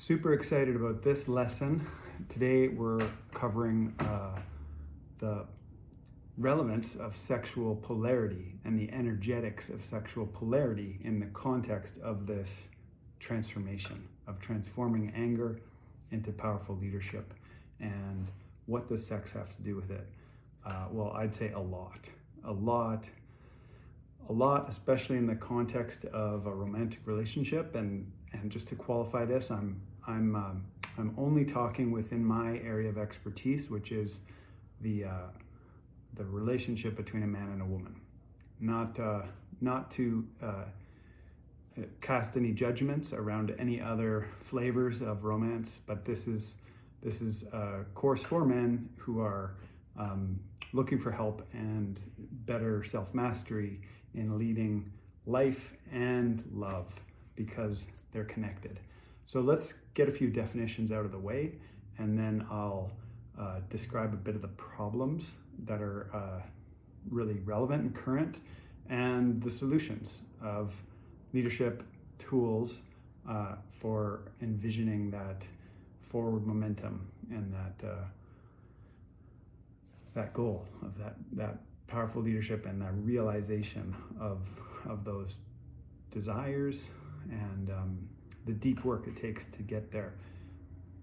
Super excited about this lesson. Today we're covering the relevance of sexual polarity and the energetics of sexual polarity in the context of this transformation, of transforming anger into powerful leadership. And what does sex have to do with it? Well, I'd say a lot, especially in the context of a romantic relationship. And just to qualify this, I'm only talking within my area of expertise, which is the relationship between a man and a woman. Not to cast any judgments around any other flavors of romance, but this is a course for men who are looking for help and better self-mastery in leading life and love, because they're connected. So let's get a few definitions out of the way, and then I'll describe a bit of the problems that are really relevant and current, and the solutions of leadership tools for envisioning that forward momentum and that goal of that powerful leadership and that realization of those desires and the deep work it takes to get there.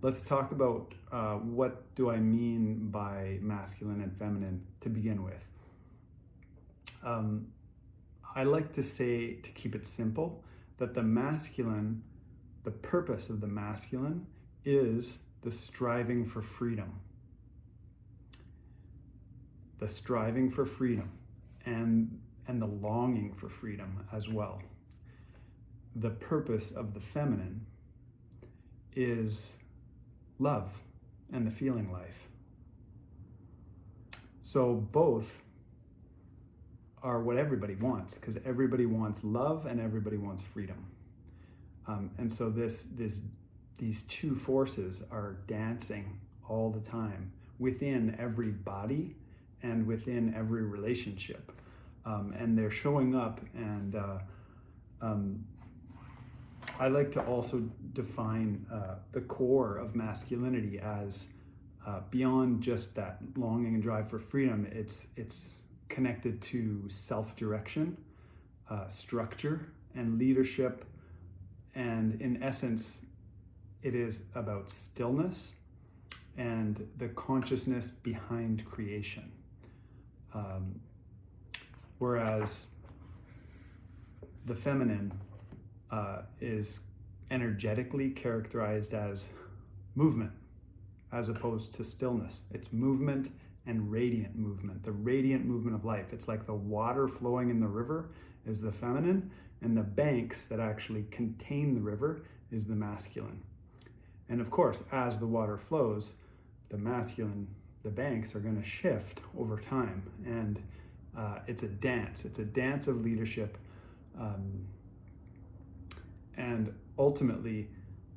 Let's talk about what do I mean by masculine and feminine to begin with. I like to say, to keep it simple, that the masculine, the purpose of the masculine is the striving for freedom. The striving for freedom and the longing for freedom as well. The purpose of the feminine is love and the feeling life. So both are what everybody wants, because everybody wants love and everybody wants freedom. And so these two forces are dancing all the time within every body and within every relationship. And they're showing up, and I like to also define the core of masculinity as beyond just that longing and drive for freedom. It's connected to self-direction, structure, and leadership. And in essence, it is about stillness and the consciousness behind creation. Whereas the feminine is energetically characterized as movement as opposed to stillness. It's movement and radiant movement, the radiant movement of life. It's like the water flowing in the river is the feminine, and the banks that actually contain the river is the masculine. And of course, as the water flows, the banks are going to shift over time, and it's a dance of leadership. And ultimately,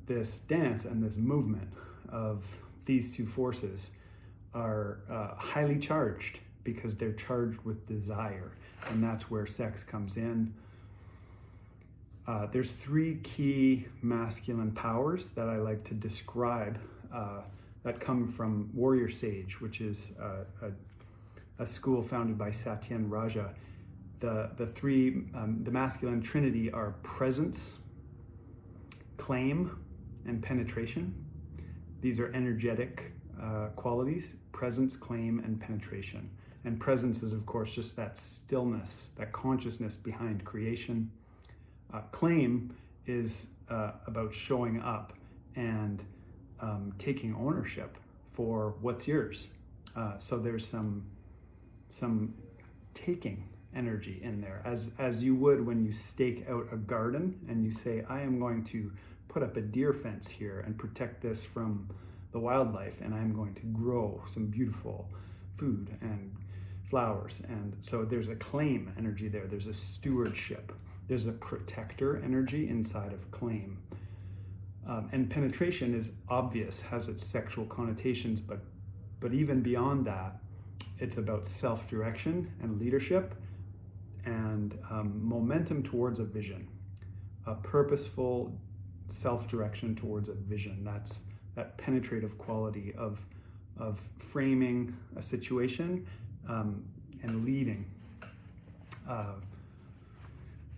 this dance and this movement of these two forces are highly charged, because they're charged with desire, and that's where sex comes in. There's three key masculine powers that I like to describe that come from Warrior Sage, which is a school founded by Satyen Raja. The masculine trinity are presence, claim, and penetration. These are energetic qualities: presence, claim, and penetration. And presence is, of course, just that stillness, that consciousness behind creation. Claim is about showing up and taking ownership for what's yours. So there's some taking energy in there, as you would when you stake out a garden and you say, I am going to put up a deer fence here and protect this from the wildlife, and I'm going to grow some beautiful food and flowers. And so there's a claim energy there. There's a stewardship. There's a protector energy inside of claim. And penetration is obvious, has its sexual connotations, but even beyond that, it's about self-direction and leadership and momentum towards a vision, a purposeful self-direction towards a vision. That's that penetrative quality of framing a situation and leading.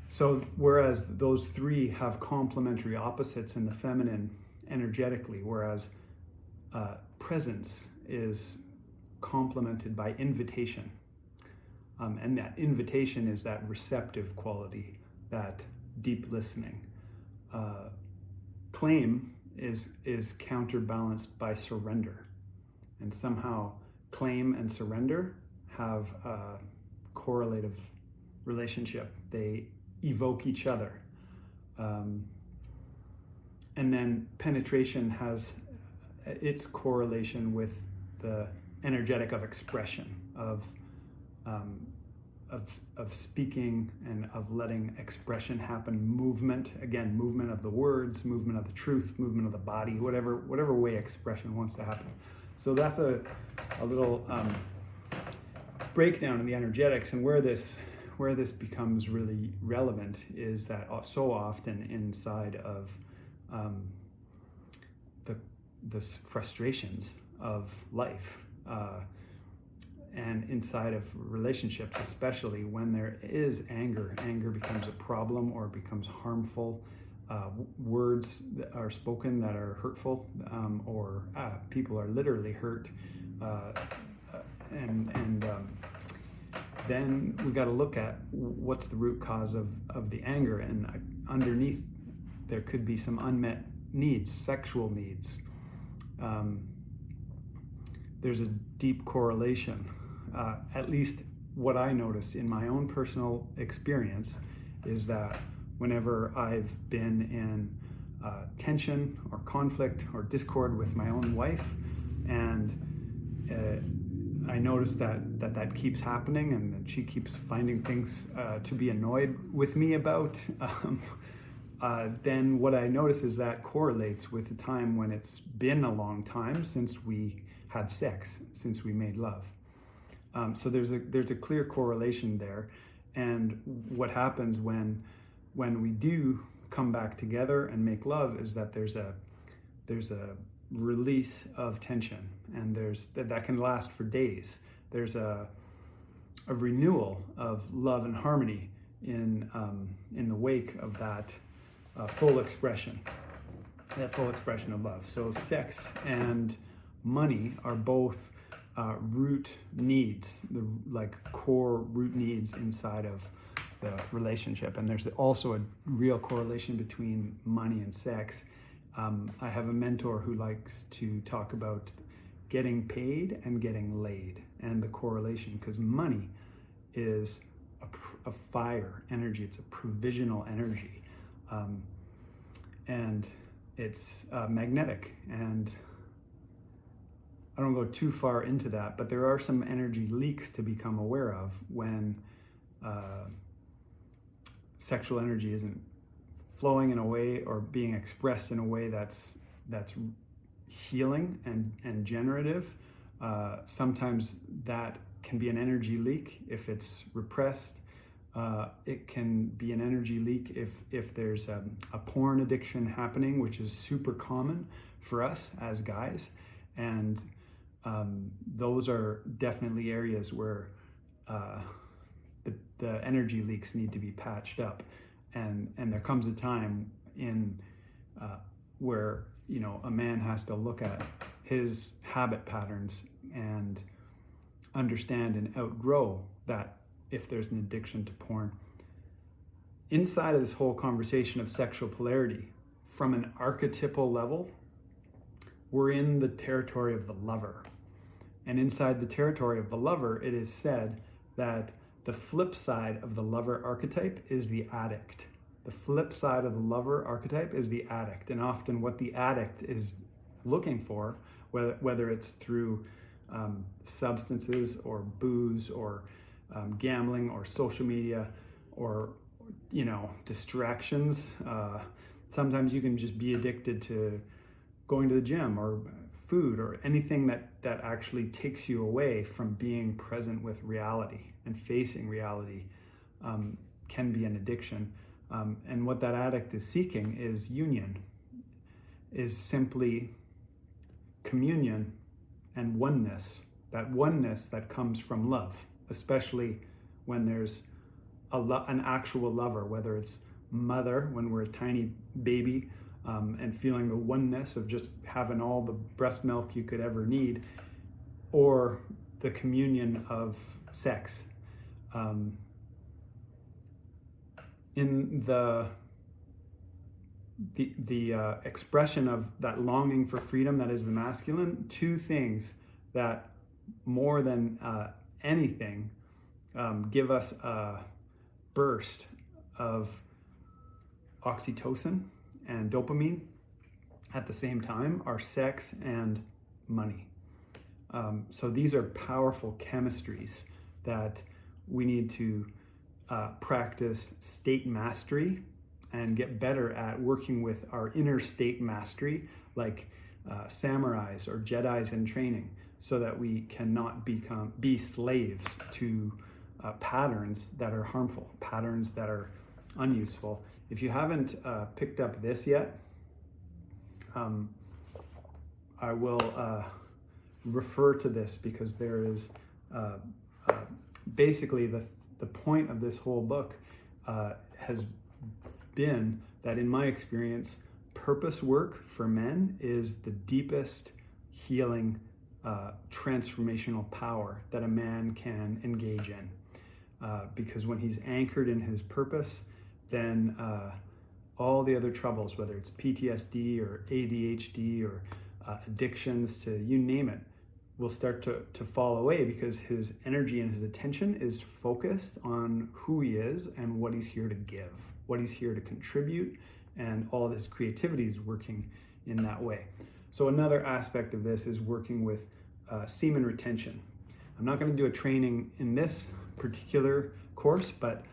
So whereas those three have complementary opposites in the feminine energetically, whereas presence is complemented by invitation. And that invitation is that receptive quality, that deep listening. Claim is counterbalanced by surrender. And somehow claim and surrender have a correlative relationship. They evoke each other. And then penetration has its correlation with the energetic of expression, of speaking and of letting expression happen, movement of the words, movement of the truth, movement of the body, whatever way expression wants to happen. So that's a little breakdown in the energetics, and where this becomes really relevant is that so often inside of the frustrations of life, and inside of relationships, especially when there is anger becomes a problem or becomes harmful. Words that are spoken that are hurtful, or people are literally hurt, and then we got to look at what's the root cause of the anger, and underneath there could be some unmet needs, sexual needs. There's a deep correlation, at least what I notice in my own personal experience is that whenever I've been in tension or conflict or discord with my own wife, and I notice that keeps happening, and that she keeps finding things to be annoyed with me about, then what I notice is that correlates with the time when it's been a long time since we had sex, since we made love. So there's a clear correlation there, and what happens when we do come back together and make love is that there's a release of tension, and that can last for days. There's a renewal of love and harmony in the wake of that full expression of love. So sex and money are both root needs, the core root needs inside of the relationship. And there's also a real correlation between money and sex. I have a mentor who likes to talk about getting paid and getting laid, and the correlation, because money is a fire energy, it's a provisional energy, and it's magnetic. And I don't go too far into that, but there are some energy leaks to become aware of when sexual energy isn't flowing in a way or being expressed in a way that's healing and generative. Sometimes that can be an energy leak if it's repressed. It can be an energy leak if there's a porn addiction happening, which is super common for us as guys. And those are definitely areas where the energy leaks need to be patched up. And there comes a time in where a man has to look at his habit patterns and understand and outgrow that if there's an addiction to porn. Inside of this whole conversation of sexual polarity, from an archetypal level, we're in the territory of the lover. And inside the territory of the lover, it is said that the flip side of the lover archetype is the addict. The flip side of the lover archetype is the addict. And often what the addict is looking for, whether it's through substances or booze or gambling or social media or distractions. Sometimes you can just be addicted to going to the gym or food or anything that actually takes you away from being present with reality and facing reality, can be an addiction. And what that addict is seeking is union. is simply communion and oneness, that oneness that comes from love, especially when there's an actual lover, whether it's mother when we're a tiny baby, and feeling the oneness of just having all the breast milk you could ever need, or the communion of sex. In the expression of that longing for freedom that is the masculine, two things that more than anything give us a burst of oxytocin and dopamine at the same time are sex and money. So these are powerful chemistries that we need to practice state mastery and get better at working with our inner state mastery, like samurais or Jedis in training, so that we cannot be slaves to patterns that are harmful, patterns that are unuseful. If you haven't picked up this yet, I will refer to this, because there is basically the point of this whole book has been that, in my experience, purpose work for men is the deepest healing transformational power that a man can engage in, because when he's anchored in his purpose, then all the other troubles, whether it's PTSD or ADHD or addictions to you name it, will start to fall away, because his energy and his attention is focused on who he is and what he's here to give, what he's here to contribute, and all of his creativity is working in that way. So another aspect of this is working with semen retention. I'm not going to do a training in this particular course, but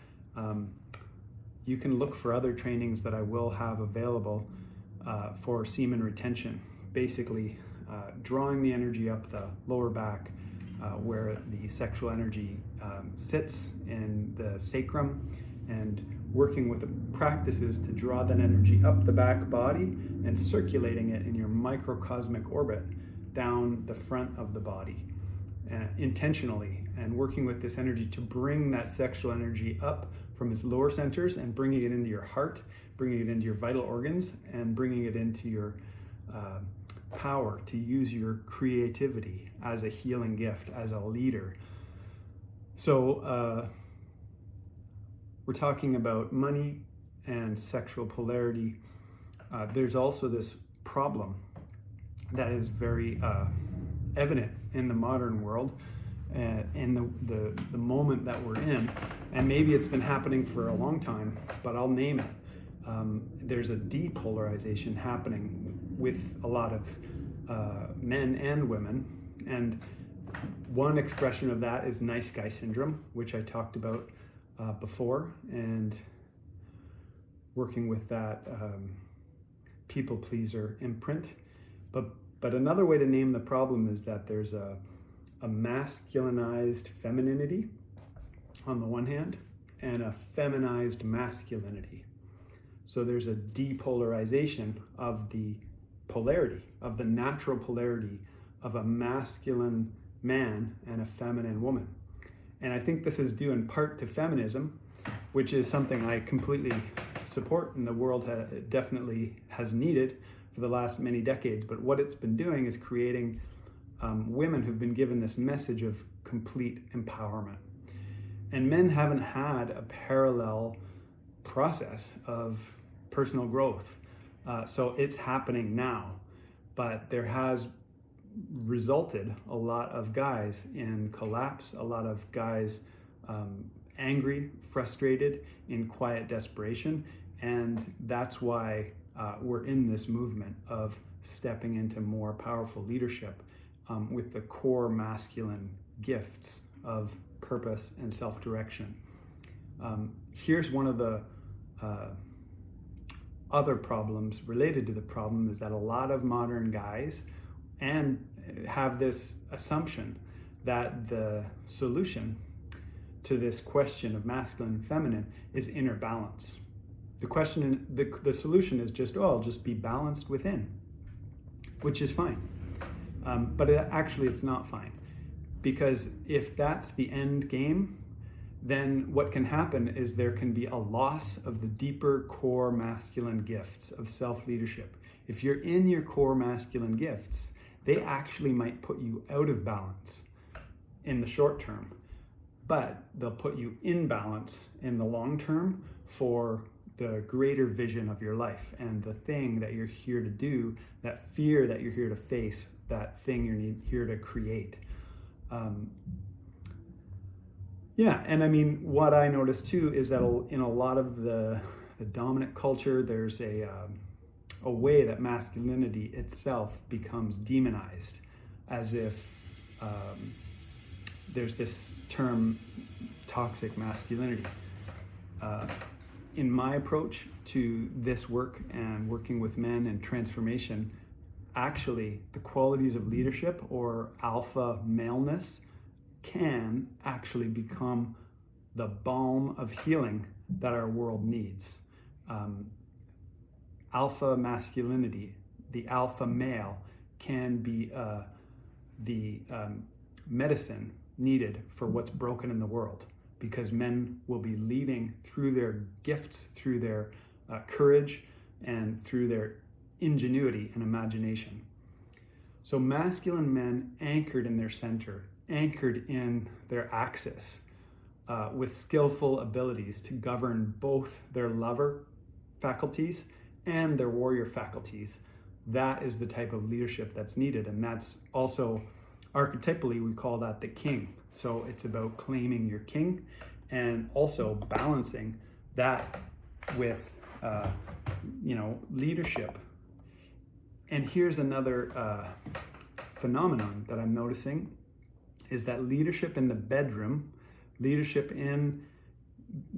you can look for other trainings that I will have available for semen retention. Basically, drawing the energy up the lower back where the sexual energy sits in the sacrum, and working with practices to draw that energy up the back body and circulating it in your microcosmic orbit down the front of the body intentionally, and working with this energy to bring that sexual energy up from its lower centers and bringing it into your heart, bringing it into your vital organs, and bringing it into your power to use your creativity as a healing gift, as a leader. So we're talking about money and sexual polarity. There's also this problem that is very evident in the modern world, in the moment that we're in, and maybe it's been happening for a long time, but I'll name it. There's a depolarization happening with a lot of men and women, and one expression of that is nice guy syndrome, which I talked about before, and working with that people pleaser imprint. But another way to name the problem is that there's a masculinized femininity on the one hand, and a feminized masculinity. So there's a depolarization of the polarity, of the natural polarity of a masculine man and a feminine woman. And I think this is due in part to feminism, which is something I completely support, and the world definitely has needed for the last many decades. But what it's been doing is creating women who've been given this message of complete empowerment. And men haven't had a parallel process of personal growth. So it's happening now, but there has resulted a lot of guys in collapse, a lot of guys angry, frustrated, in quiet desperation. And that's why we're in this movement of stepping into more powerful leadership with the core masculine gifts of purpose and self-direction. Here's one of the other problems related to the problem, is that a lot of modern guys have this assumption that the solution to this question of masculine and feminine is inner balance. The solution is just, I'll just be balanced within. which is fine. But actually it's not fine, because if that's the end game, then what can happen is there can be a loss of the deeper core masculine gifts of self-leadership. If you're in your core masculine gifts, they actually might put you out of balance in the short term, but they'll put you in balance in the long term for the greater vision of your life and the thing that you're here to do, that fear that you're here to face, that thing you're here to create. And I mean, what I noticed too is that in a lot of the dominant culture, there's a way that masculinity itself becomes demonized, as if there's this term, toxic masculinity. In my approach to this work and working with men and transformation, actually the qualities of leadership or alpha maleness can actually become the balm of healing that our world needs. Alpha masculinity, the alpha male, can be the medicine needed for what's broken in the world, because men will be leading through their gifts, through their courage, and through their ingenuity and imagination. So masculine men anchored in their center, anchored in their axis, with skillful abilities to govern both their lover faculties and their warrior faculties. That is the type of leadership that's needed, and that's also archetypally we call that the king. So it's about claiming your king and also balancing that with leadership. And here's another phenomenon that I'm noticing, is that leadership in the bedroom, leadership in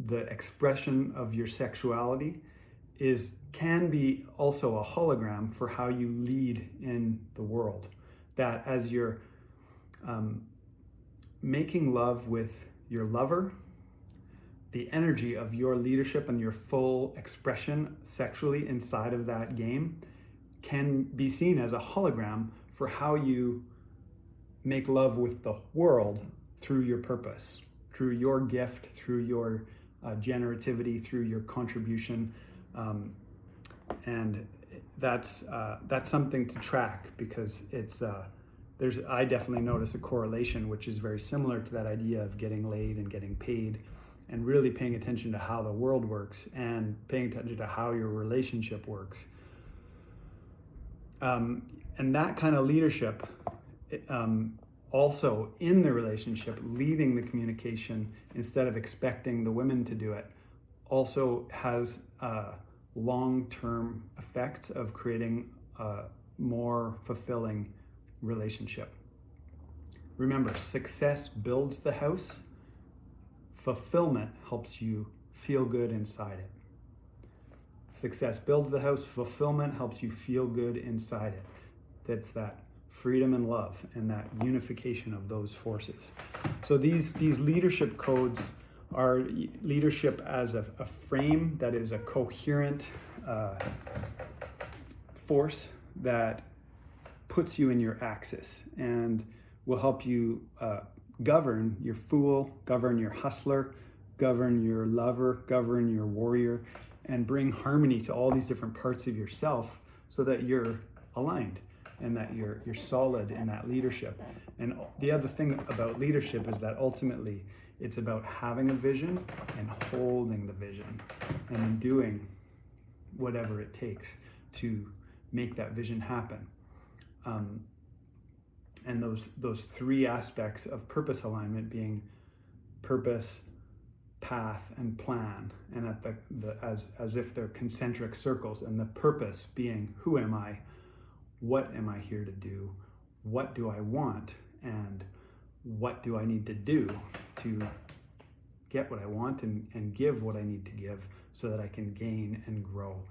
the expression of your sexuality can be also a hologram for how you lead in the world. That as you're making love with your lover, the energy of your leadership and your full expression sexually inside of that game can be seen as a hologram for how you make love with the world through your purpose, through your gift, through your generativity, through your contribution. And that's something to track, because it's I definitely notice a correlation which is very similar to that idea of getting laid and getting paid, and really paying attention to how the world works and paying attention to how your relationship works. And that kind of leadership, also in the relationship, leading the communication instead of expecting the women to do it, also has long-term effects of creating a more fulfilling relationship. Remember, success builds the house. Fulfillment helps you feel good inside it. Success builds the house. Fulfillment helps you feel good inside it. That's that freedom and love and that unification of those forces. So these leadership codes are leadership as a frame that is a coherent force that puts you in your axis and will help you govern your fool, govern your hustler, govern your lover, govern your warrior, and bring harmony to all these different parts of yourself so that you're aligned and that you're solid in that leadership. And the other thing about leadership is that ultimately it's about having a vision and holding the vision and doing whatever it takes to make that vision happen. And those three aspects of purpose alignment being purpose, path, and plan, and at as if they're concentric circles, and the purpose being, who am I? What am I here to do? What do I want? And what do I need to do to get what I want and give what I need to give so that I can gain and grow?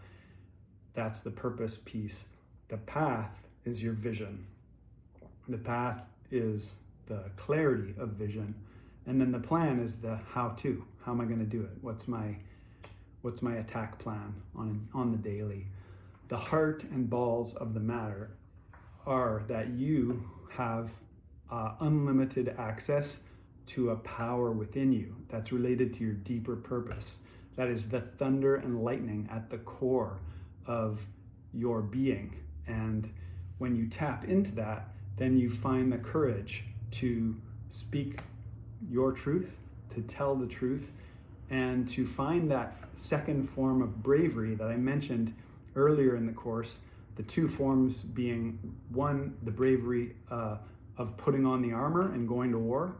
That's the purpose piece. The path is your vision. The path is the clarity of vision. And then the plan is the how-to. How am I going to do it? What's my attack plan on the daily? The heart and balls of the matter are that you have unlimited access to a power within you that's related to your deeper purpose. That is the thunder and lightning at the core of your being. And when you tap into that, then you find the courage to speak your truth, to tell the truth, and to find that second form of bravery that I mentioned earlier in the course. The two forms being, one, the bravery of putting on the armor and going to war.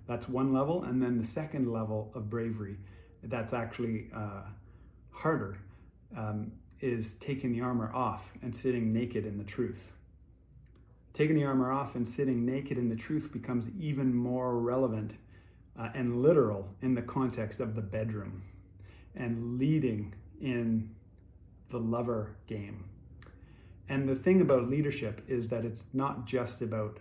That's one level. And then the second level of bravery, that's actually harder, is taking the armor off and sitting naked in the truth. Taking the armor off and sitting naked in the truth becomes even more relevant and literal in the context of the bedroom and leading in the lover game. And the thing about leadership is that it's not just about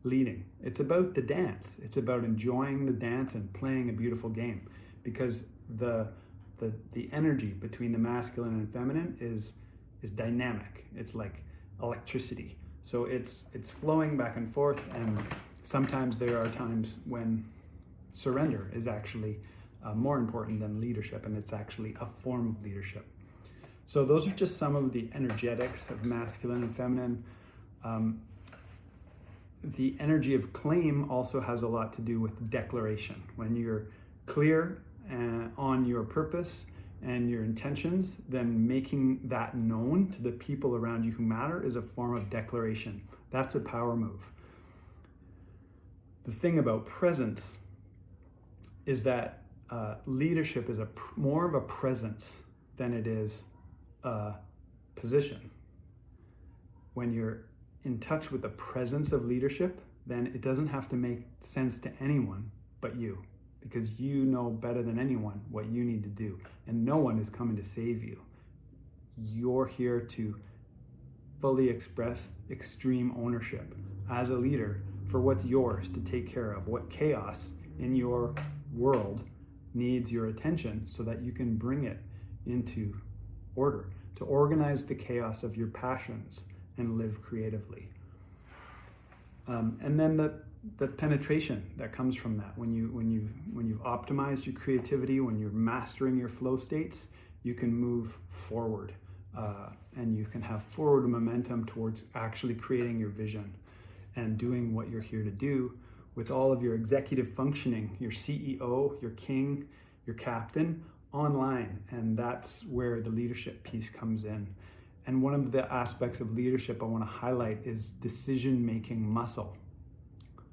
leading. It's about the dance. It's about enjoying the dance and playing a beautiful game, because the energy between the masculine and feminine is dynamic. It's like electricity. So it's flowing back and forth, and sometimes there are times when surrender is actually more important than leadership, and it's actually a form of leadership. So those are just some of the energetics of masculine and feminine. The energy of claim also has a lot to do with declaration. When you're clear on your purpose and your intentions, then making that known to the people around you who matter is a form of declaration. That's a power move. The thing about presence is that leadership is more of a presence than it is a position. When you're in touch with the presence of leadership, then it doesn't have to make sense to anyone but you, because you know better than anyone what you need to do, and no one is coming to save you. You're here to fully express extreme ownership as a leader for what's yours to take care of. What chaos in your world needs your attention so that you can bring it into order, to organize the chaos of your passions and live creatively. And then the penetration that comes from that, when you've optimized your creativity, when you're mastering your flow states, you can move forward, and you can have forward momentum towards actually creating your vision and doing what you're here to do with all of your executive functioning, your CEO, your king, your captain, online. And that's where the leadership piece comes in. And one of the aspects of leadership I want to highlight is decision-making muscle.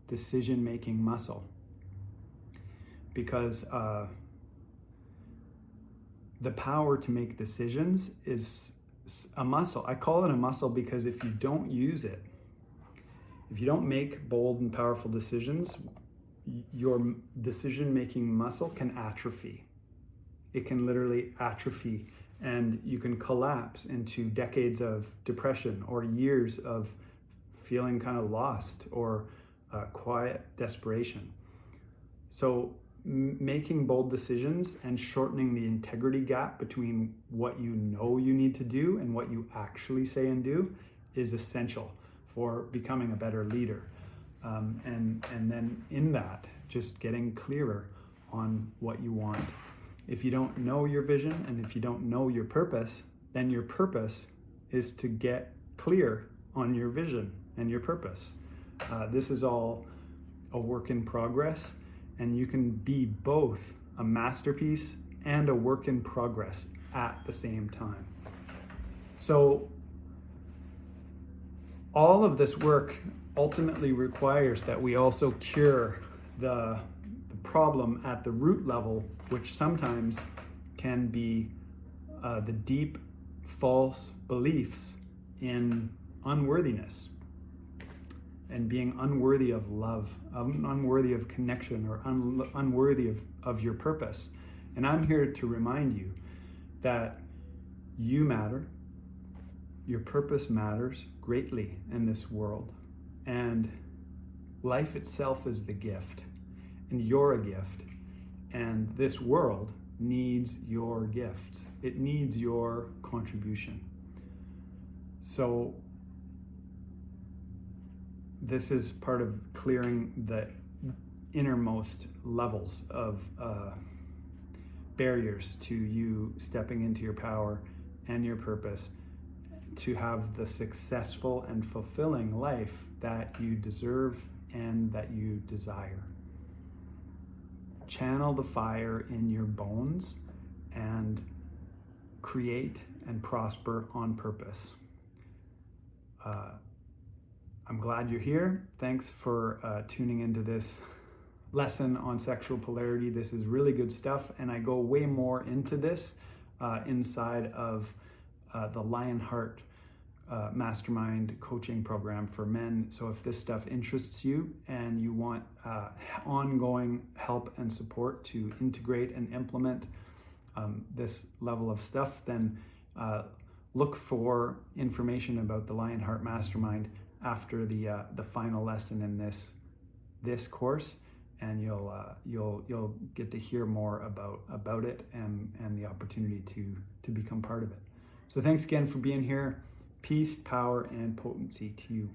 Decision-making muscle. Because the power to make decisions is a muscle. I call it a muscle because if you don't use it, if you don't make bold and powerful decisions, your decision-making muscle can atrophy. It can literally atrophy, and you can collapse into decades of depression or years of feeling kind of lost or quiet desperation. So making bold decisions and shortening the integrity gap between what you know you need to do and what you actually say and do is essential for becoming a better leader. And then in that, just getting clearer on what you want. If you don't know your vision and if you don't know your purpose, then your purpose is to get clear on your vision and your purpose. This is all a work in progress, and you can be both a masterpiece and a work in progress at the same time. So all of this work ultimately requires that we also cure the problem at the root level, which sometimes can be the deep false beliefs in unworthiness and being unworthy of love, unworthy of connection, or unworthy of your purpose. And I'm here to remind you that you matter, your purpose matters greatly in this world, and life itself is the gift. And you're a gift, and this world needs your gifts. It needs your contribution. So this is part of clearing the innermost levels of barriers to you stepping into your power and your purpose to have the successful and fulfilling life that you deserve and that you desire. Channel the fire in your bones and create and prosper on purpose. I'm glad you're here. Thanks for tuning into this lesson on sexual polarity. This is really good stuff, and I go way more into this inside of the Lionheart mastermind coaching program for men. So if this stuff interests you and you want ongoing help and support to integrate and implement this level of stuff, then look for information about the Lionheart mastermind after the final lesson in this course, and you'll get to hear more about it and the opportunity to become part of it. So thanks again for being here. Peace, power, and potency to you.